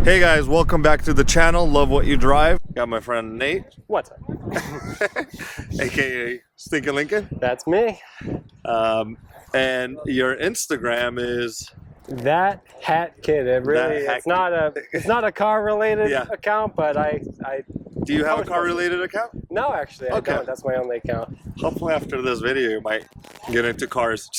Hey guys, welcome back to the channel. Love what you drive. Got my friend Nate. What's up? AKA Stinking Lincoln. That's me. And your Instagram is That Hat Kid. It really it's not a car related account, but I Do you have a car related account? No, actually I don't. That's my only account. Hopefully after this video you might get into cars.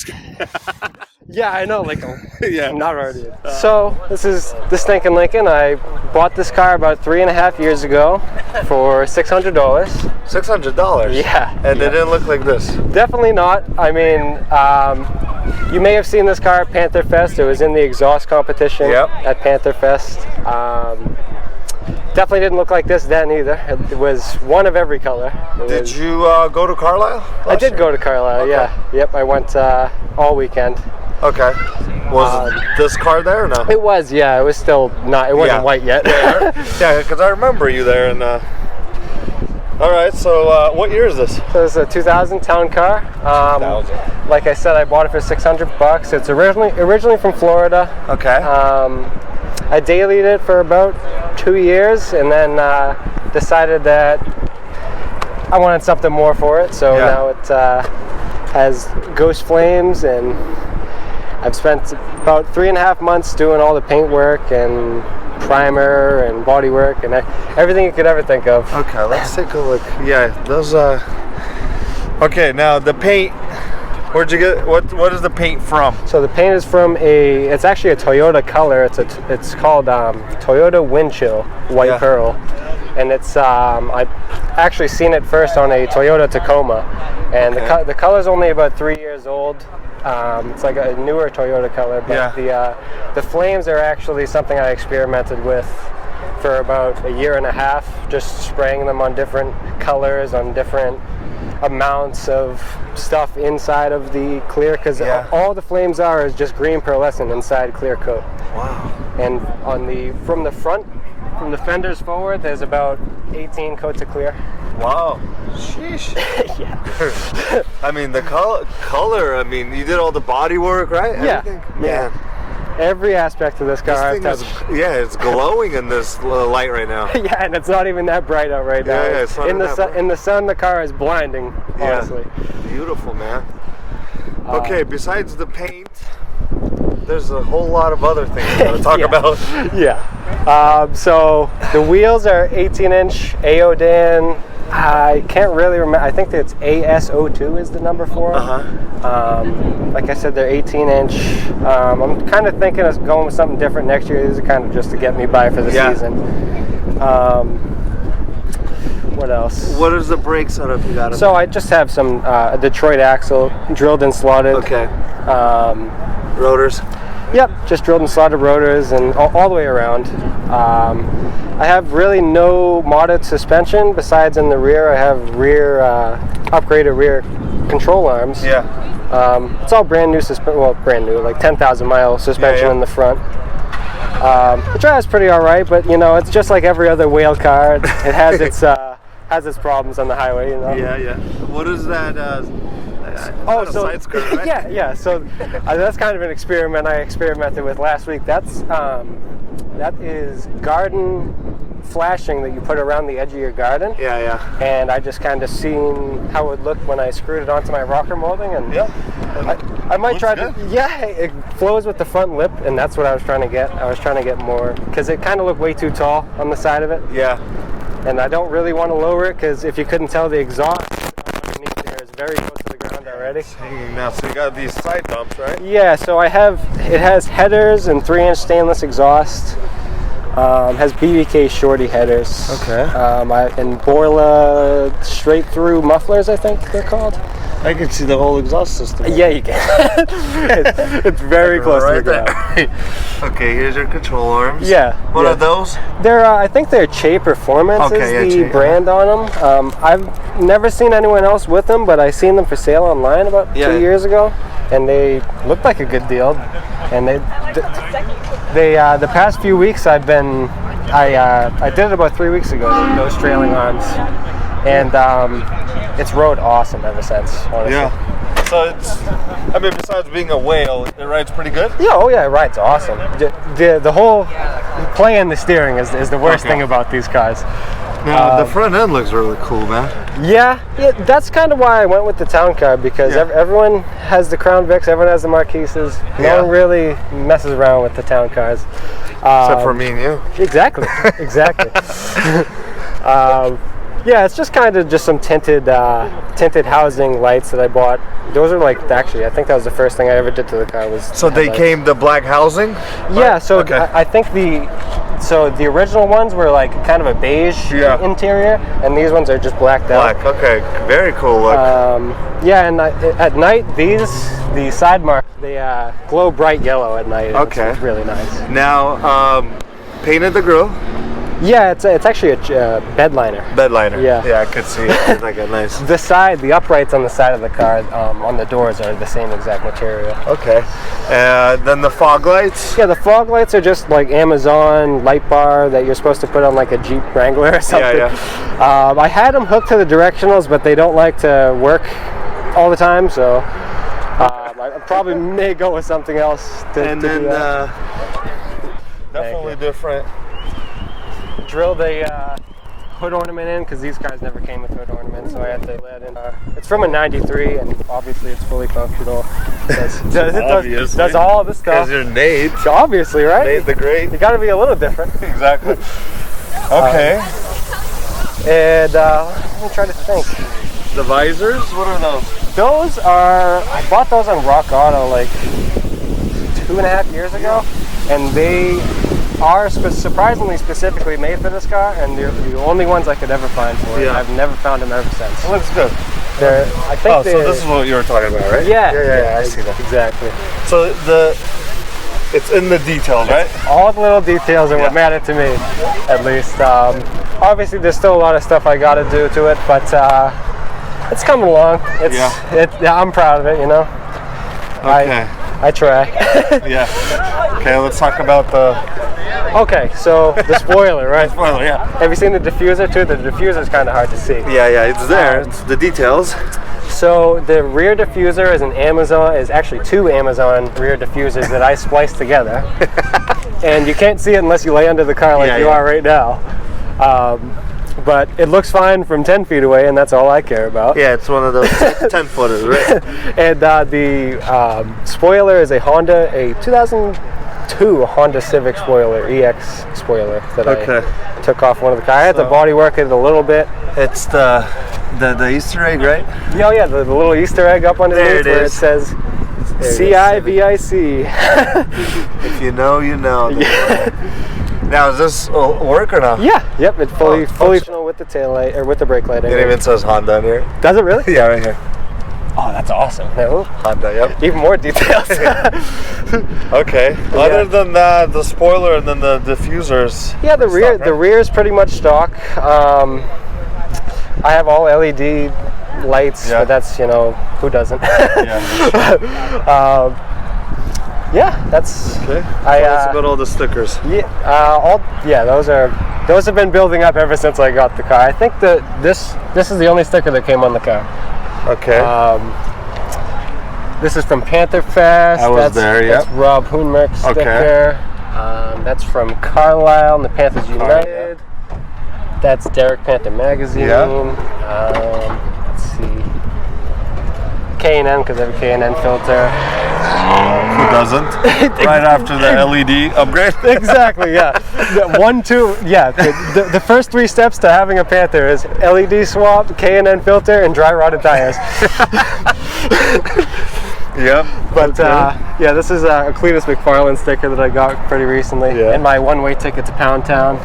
Yeah, I know, like Yeah. I'm not already. So this is the Stinking Lincoln. I bought this car about 3.5 years ago for $600. $600? Yeah. And it didn't look like this? Definitely not. I mean, you may have seen this car at Panther Fest. It was in the exhaust competition at Panther Fest. Definitely didn't look like this then either. It was one of every color. Did you go to Carlisle? I did go to Carlisle, yeah. Yep, I went all weekend. Okay. Was this car there or no? It was, yeah. It was still not, it wasn't white yet. Yeah, because I remember you there. And all right, so what year is this? So it's a 2000 town car. 2000. Like I said, I bought it for $600. It's originally from Florida. Okay. I dailied it for about 2 years and then decided that I wanted something more for it. So now it has ghost flames, and I've spent about 3.5 months doing all the paint work and primer and body work and everything you could ever think of. Okay, let's take a look. Yeah, those okay, now the paint, where'd you get, what is the paint from? So the paint is from it's actually a Toyota color. It's called Toyota Wind Chill White Pearl. And it's I've actually seen it first on a Toyota Tacoma, and the color's only about 3 years old. It's like a newer Toyota color, but the flames are actually something I experimented with for about 1.5 years, just spraying them on different colors, on different amounts of stuff inside of the clear, because all the flames are is just green pearlescent inside clear coat. Wow. And from the fenders forward, there's about 18 coats of clear. Wow. Sheesh. Yeah. I mean, the color, I mean, you did all the body work, right? Yeah. Everything? Man. Every aspect of this car I've touched. It's glowing in this light right now. Yeah, and it's not even that bright out right now. Yeah, it's not in the sun, the car is blinding, honestly. Beautiful, man. Okay, besides the paint, there's a whole lot of other things I want to talk about. Yeah. So the wheels are 18-inch Aodan. I can't really remember. I think it's ASO2 is the number for them. Like I said, they're 18-inch. I'm kind of thinking of going with something different next year. These are kind of just to get me by for the season. What else? What is the brake setup you got? So I just have some a Detroit axle drilled and slotted. Okay. Rotors? Yep, just drilled and slotted rotors and all the way around. I have really no modded suspension besides in the rear. I have upgraded rear control arms. Yeah. It's all brand new brand new, like 10,000 mile suspension in the front. It drives pretty alright, but you know, it's just like every other whale car. It has its problems on the highway, you know. Yeah. What is that? Side skirt, right? Yeah. So that's kind of an experiment I experimented with last week. That is garden flashing that you put around the edge of your garden. Yeah. And I just kind of seen how it would look when I screwed it onto my rocker molding, and I might try to. Yeah, it flows with the front lip, and that's what I was trying to get. I was trying to get more because it kind of looked way too tall on the side of it. Yeah. And I don't really want to lower it because if you couldn't tell, the exhaust underneath there is very close to the ground already. It's hanging now, so you got these side dumps, right? Yeah, so it has headers and 3-inch stainless exhaust. Has BBK shorty headers. Okay. And Borla straight through mufflers, I think they're called. I can see the whole exhaust system. Yeah, you can. it's very close to the ground. Okay, here's your control arms. Yeah. What are those? They're, I think they're Che Performance is the brand on them. I've never seen anyone else with them, but I seen them for sale online about 2 years ago, and they looked like a good deal. And the past few weeks I did it about 3 weeks ago, those trailing arms, and it's rode awesome ever since, honestly. Yeah. So it's, besides being a whale, it rides pretty good? Yeah, it rides awesome. The whole playing the steering is the worst thing about these cars. Now, the front end looks really cool, man. Yeah, that's kind of why I went with the town car, because everyone has the Crown Vics, everyone has the Marquises. No one really messes around with the town cars. Except for me and you. Exactly, exactly. Yeah, it's just kind of just some tinted housing lights that I bought. Those are like, actually, I think that was the first thing I ever did to the car. Was so they came the black housing? Yeah, so I think the original ones were like kind of a beige interior, and these ones are just blacked out. Black, okay, very cool look. Yeah, and at night the side marks, they glow bright yellow at night. Okay, it's really nice. Now, painted the grille. Yeah, it's actually a bed liner. Bed liner. Yeah, I could see it. It's like a nice. The uprights on the side of the car, on the doors, are the same exact material. Okay. Then the fog lights. Yeah, the fog lights are just like Amazon light bar that you're supposed to put on like a Jeep Wrangler or something. Yeah. I had them hooked to the directionals, but they don't like to work all the time, so I probably may go with something else. Definitely different. Drilled a hood ornament in, because these cars never came with hood ornaments, so I had to let in. It's from a '93, and obviously it's fully functional. It does all the stuff. Because you're Nate. Obviously, right? Nate the Great. You got to be a little different. Exactly. Okay. And let me try to think. The visors? What are those? Those are, I bought those on Rock Auto like 2.5 years ago, and they are surprisingly specifically made for this car, and they're the only ones I could ever find for it. Yeah. I've never found them ever since. It looks good. I think so this is what you were talking about, right? Yeah, I see that. Exactly. So it's in the details, right? All the little details are what matter to me, at least. Obviously, there's still a lot of stuff I got to do to it, but it's coming along. I'm proud of it, you know. Okay. I try. Yeah. Okay, let's talk about the. Okay, so the spoiler, right? The spoiler, yeah. Have you seen the diffuser too? The diffuser is kind of hard to see. Yeah, it's there. It's the details. So the rear diffuser is actually two Amazon rear diffusers that I spliced together, and you can't see it unless you lay under the car like you are right now. But it looks fine from 10 feet away, and that's all I care about. Yeah, it's one of those 10-footers, right? And the spoiler is a 2002 Honda Civic spoiler, EX spoiler, that I took off one of the cars. I had to bodywork it a little bit. It's the Easter egg, right? Yeah, the little Easter egg up underneath where it says CIVIC. If you know, you know. Now, does this work or not? Yeah. Yep. It's fully functional with the tail light or with the brake light. It even says Honda in here. Does it really? Yeah, right here. Oh, that's awesome. No. Honda. Yep. Even more details. Okay. Other than that, the spoiler and then the diffusers. Yeah, the rear is pretty much stock. I have all LED lights, but that's, who doesn't? Yeah, that's okay. That's about all the stickers. Yeah, those have been building up ever since I got the car. I think that this is the only sticker that came on the car. Okay. This is from Panther Fest. That's Rob Hoonmerk's sticker. Okay. That's from Carlisle and the Panthers United. That's Derek Panther Magazine. Yeah. Let's see. K&N, because I have a K&N filter. Who doesn't? Right after the LED upgrade. Exactly, yeah. The first 3 steps to having a Panther is LED swap, K&N filter, and dry rotted tires. Yep. But this is a Cletus McFarland sticker that I got pretty recently, and my one-way ticket to Pound Town.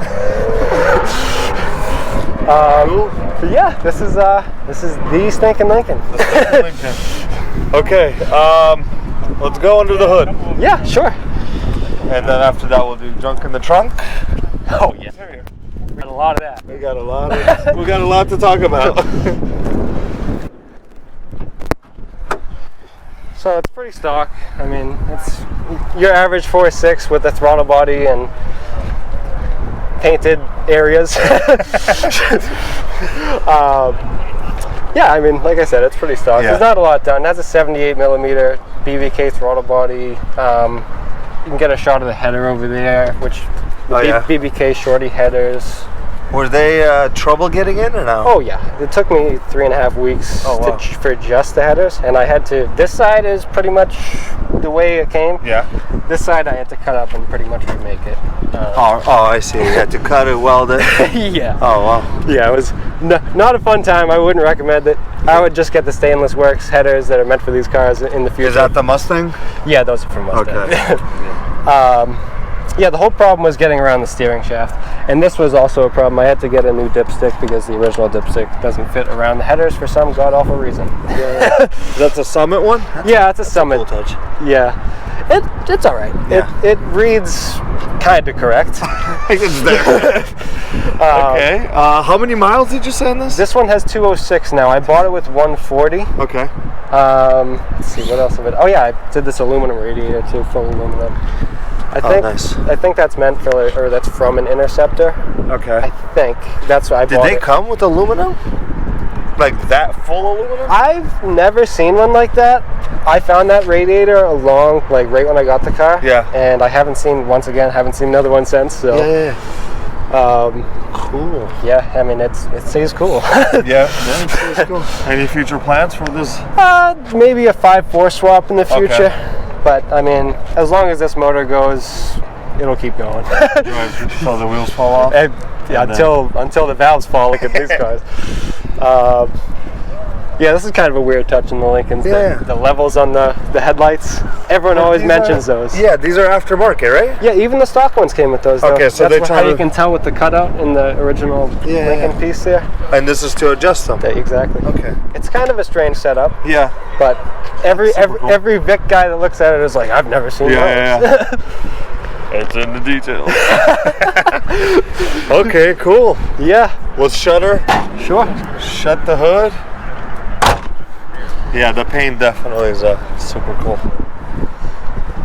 But yeah, this is the Stinkin' Lincoln. Okay, let's go under the hood. Yeah, sure. And then after that, we'll do junk in the trunk. Oh yeah, we got a lot of that. We got a lot to talk about. So it's pretty stock. I mean, it's your average 4.6 with a throttle body and painted areas. Yeah, I mean, like I said, it's pretty stock. There's not a lot done. That's a 78mm BVK throttle body. You can get a shot of the header over there, which Oh, yeah. BBK shorty headers. Were they trouble getting in or no? Oh yeah, it took me 3.5 weeks for just the headers, and I had to. This side is pretty much the way it came. Yeah. This side I had to cut up and pretty much remake it. I see. You had to cut it, weld it. Yeah. Oh wow. Yeah, it was not a fun time. I wouldn't recommend it. I would just get the stainless works headers that are meant for these cars in the future. Is that the Mustang? Yeah, those are from Mustang. Okay. Yeah, the whole problem was getting around the steering shaft, and this was also a problem. I had to get a new dipstick because the original dipstick doesn't fit around the headers for some god-awful reason. Yeah. That's a Summit one? Yeah, it's a Summit. Cool touch. Yeah, it's all right. Yeah. It reads kind of correct. It's there. Okay. How many miles did you say on this? This one has 206 now. I bought it with 140. Okay. Let's see, what else of it? Oh yeah, I did this aluminum radiator too, full aluminum. Nice. I think that's meant for, or that's from an Interceptor. Okay. I think that's what I bought. Did they come with aluminum? Like that full aluminum? I've never seen one like that. I found that radiator right when I got the car. Yeah. And I haven't seen another one since. So. Yeah. Cool. Yeah, I mean it stays cool. Yeah, it stays cool. Any future plans for this? Maybe a 5.4 swap in the future. Okay. But I mean, as long as this motor goes, it'll keep going. Until the wheels fall off? Until the valves fall, like at these cars. Yeah, this is kind of a weird touch in the Lincolns. Yeah. The levels on the headlights. Everyone always mentions those. Yeah, these are aftermarket, right? Yeah, even the stock ones came with those. Though. Okay, so that's how you can tell with the cutout in the original Lincoln piece there. And this is to adjust them. Yeah, exactly. Okay. It's kind of a strange setup. Yeah. But every cool. Vic guy that looks at it is like, I've never seen those. Yeah. It's in the details. Okay, cool. Yeah. Let's shutter. Sure. Shut the hood. Yeah, the paint definitely is super cool.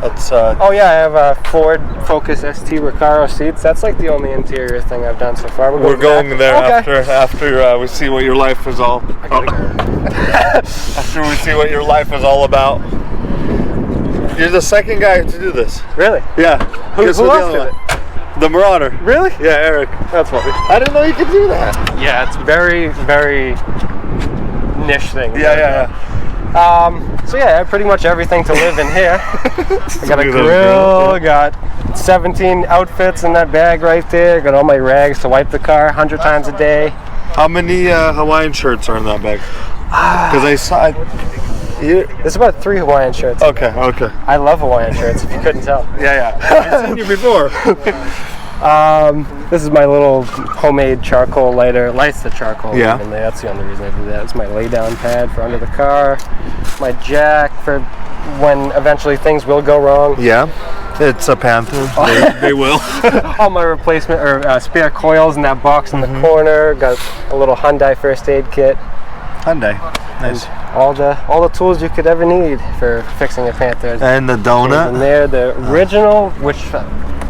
That's oh yeah, I have a Ford Focus ST Recaro seats. That's like the only interior thing I've done so far. We're going there after we see what your life is all. After we see what your life is all about. You're the second guy to do this. Really? Yeah. Who else did it? The Marauder. Really? Yeah, Eric. That's funny. I didn't know you could do that. Yeah, it's very, very niche thing. Yeah. So yeah, I have pretty much everything to live in here. I got a grill, I got 17 outfits in that bag right there. Got all my rags to wipe the car 100 times a day. How many Hawaiian shirts are in that bag? Because I saw There's about 3 Hawaiian shirts. Okay. I love Hawaiian shirts, if you couldn't tell. Yeah. I've seen you before. This is my little homemade charcoal lighter. Lights the charcoal. Yeah. In there. That's the only reason I do that. It's my lay down pad for under the car. My jack for when eventually things will go wrong. Yeah. It's a Panther. They will. All my replacement or spare coils in that box in the corner. Got a little Hyundai first aid kit. Hyundai. Nice. And all the tools you could ever need for fixing a Panther. And the donut. And they're the original, which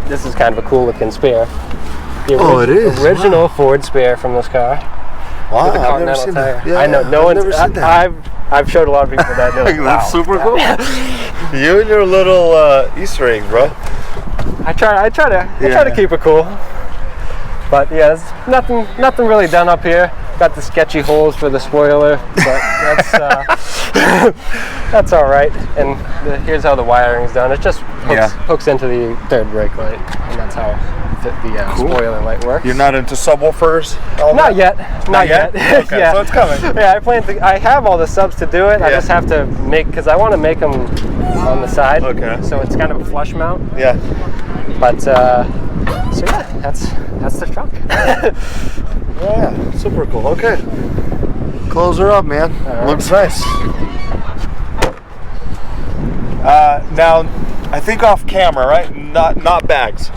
this is kind of a cool looking spare. It is. Original Ford spare from this car. Wow, With a I've never seen tire. that. Yeah, I know. No one's never seen that. I've showed a lot of people that. Like, That's wow. super cool. You and your little Easter egg, bro. I try to keep it cool. But yeah, there's nothing really done up here. Got the sketchy holes for the spoiler, but that's all right. And here's how the wiring is done. It just hooks into the third brake light, and that's how the spoiler light works. You're not into subwoofers? Not yet. Okay, Yeah. so it's coming. Yeah, I have all the subs to do it. I just have to because I want to make them on the side. Okay. So it's kind of a flush mount. Yeah. But so yeah, that's the trunk. Yeah, super cool. Okay. Close her up, man. Looks nice. Now, I think off camera, right? Not bags.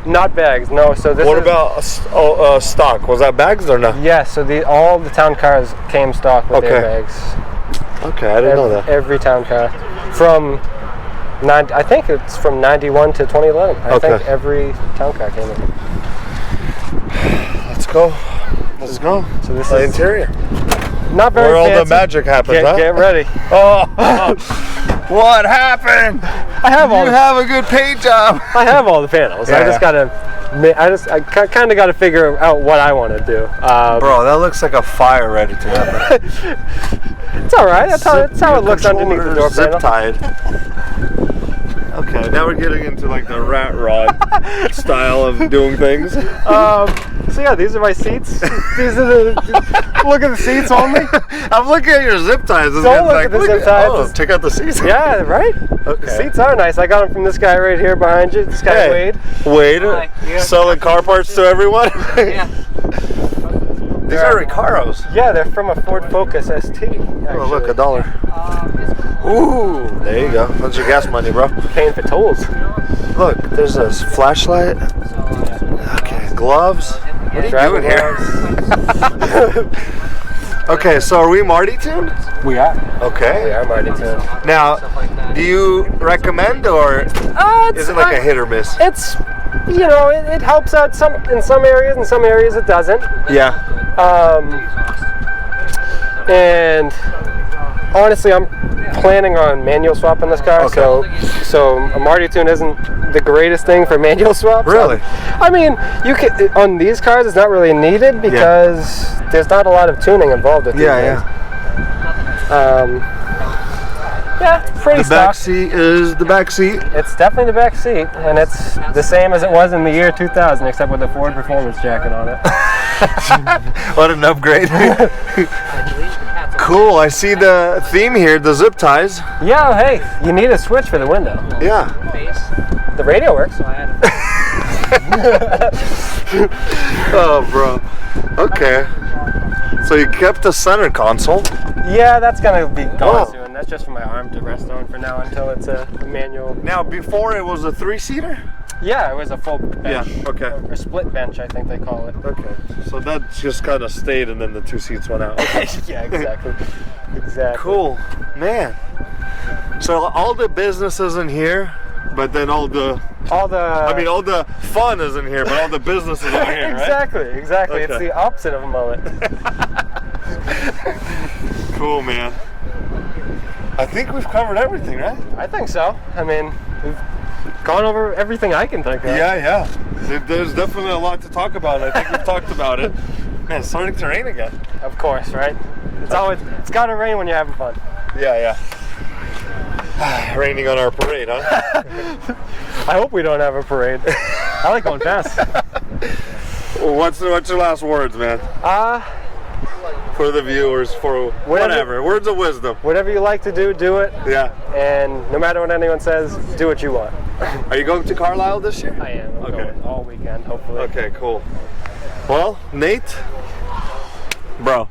Not bags, no. So this. What about stock? Was that bags or no? Yeah. So all the town cars came stock with airbags. Okay, I didn't know that. Every town car, I think it's from 91 to 2011. I think every town car came in. Let's go. Let's go. So this the is interior. Not very Where fancy. all the magic happens, huh? Get ready. Oh, what happened? I have You have a good paint job. I have all the panels. Yeah, I just gotta I kind of got to figure out what I want to do. Bro, that looks like a fire ready to happen. It's all right. That's how it looks underneath the door zip panel. tied. Okay, now we're getting into like the rat rod style of doing things. So yeah, these are my seats. These are the look at the seats only. I'm looking at your zip ties. Don't look at the zip ties. Oh, check out the seats. Yeah, right? Okay. The seats are nice. I got them from this guy right here behind you. This guy Wade. Wade, Hi. selling car parts to everyone. Yeah. These are Recaros. Yeah, they're from a Ford Focus ST. Actually. Oh, look, $1. Ooh, there you go. That's your gas money, bro. Paying for tolls. Look, there's a flashlight. Okay, gloves. What are you doing here? Okay, so are we Marty tuned? We are. Okay. We are Marty tuned. Now, do you recommend or is it like a hit or miss? It's, you know, it helps out in some areas, in some areas it doesn't. Yeah. And honestly, I'm planning on manual swapping this car, Okay. so a Marty tune isn't the greatest thing for manual swaps. Really? I mean, you can on these cars, it's not really needed because there's not a lot of tuning involved with these things. Yeah, pretty The back seat is the back seat. It's definitely the back seat, and it's the same as it was in the year 2000, except with the Ford Performance jacket on it. What an upgrade. Cool, I see the theme here, the zip ties. Yeah, hey, you need a switch for the window. Yeah. The radio works. Oh, bro. Okay. So you kept the center console. Yeah, that's gonna be gone Oh. soon. That's just for my arm to rest on for now until it's a manual. Now, before it was a 3-seater? Yeah, it was a full bench. Yeah, okay. Or split bench, I think they call it. Okay. So that just kind of stayed and then the 2 seats went out. Okay. Yeah, exactly. Exactly. Cool. Man. So all the business is in here, but then all the fun is in here, but all the business is in here, right? Exactly. It's Okay. the opposite of a mullet. Cool, man. I think we've covered everything, right? I think so. I mean, we've gone over everything I can think of. Yeah. There's definitely a lot to talk about. I think we've talked about it. Man, it's starting to rain again. Of course, right? It's gotta rain when you're having fun. Yeah. Raining on our parade, huh? I hope we don't have a parade. I like going fast. Well, what's your last words, man? For the viewers, for whatever. Words of wisdom. Whatever you like to do, do it. Yeah. And no matter what anyone says, do what you want. Are you going to Carlisle this year? I am. I'm Okay. going all weekend, hopefully. Okay, cool. Well, Nate, bro,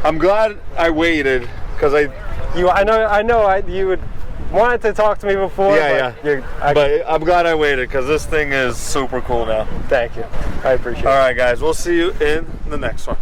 I'm glad I waited because you would wanted to talk to me before. But I'm glad I waited because this thing is super cool now. Thank you. I appreciate it. All right, guys, we'll see you in the next one.